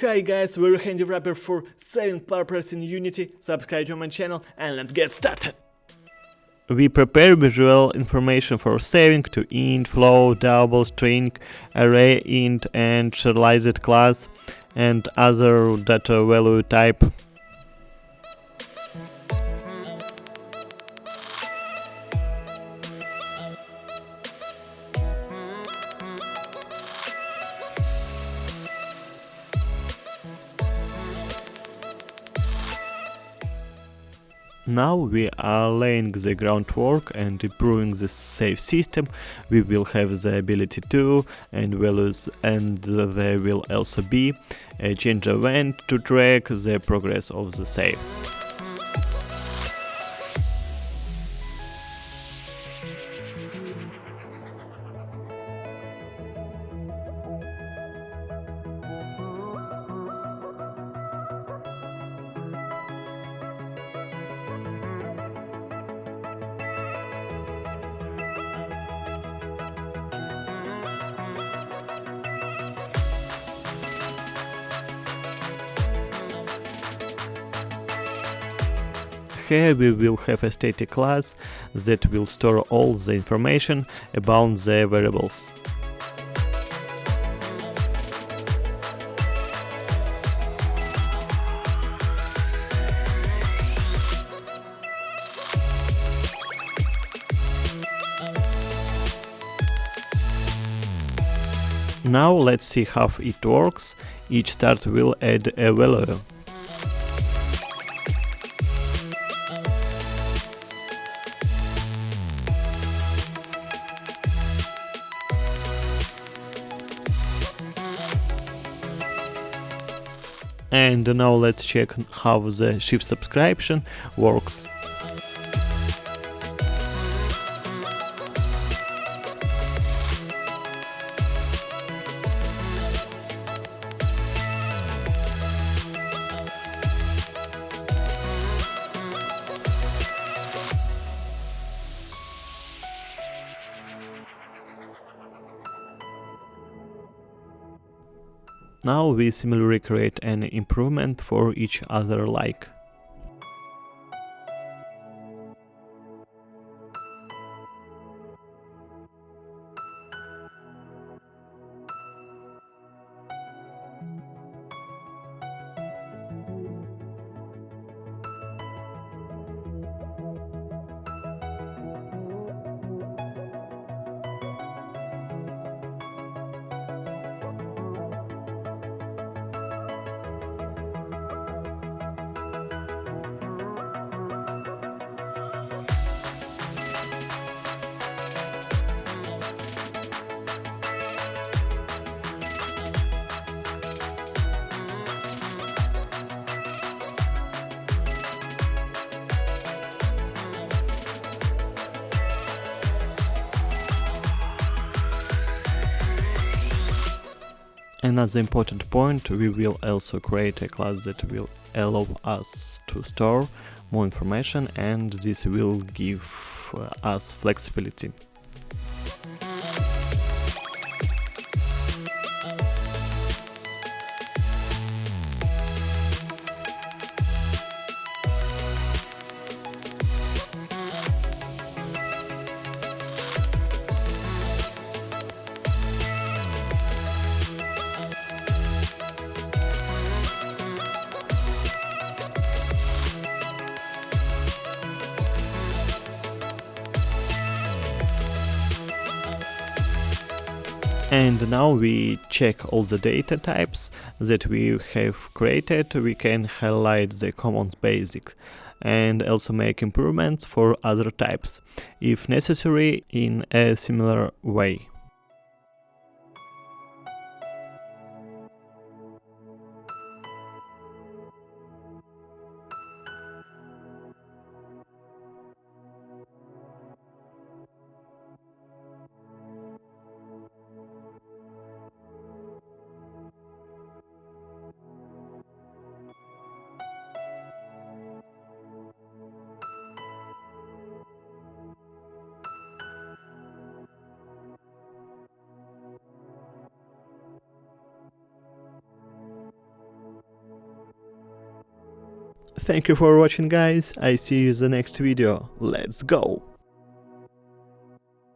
Hi guys, very handy wrapper for saving PlayerPrefs in Unity. Subscribe to my channel and let's get started. We prepare visual information for saving to int, float, double, string, array, int, and serialized class, and other data value type. Now we are laying the groundwork and improving the save system. We will have the ability to and values, and there will also be a change event to track the progress of the save. Here we will have a static class that will store all the information about the variables. Now let's see how it works. Each start will add a value. And now let's check how the shift subscription works. Now we similarly create an improvement for each other like. Another important point, we will also create a class that will allow us to store more information, and this will give us flexibility. And now we check all the data types that we have created. We can highlight the common basics and also make improvements for other types, if necessary, in a similar way. Thank you for watching, guys. I see you in the next video. Let's go!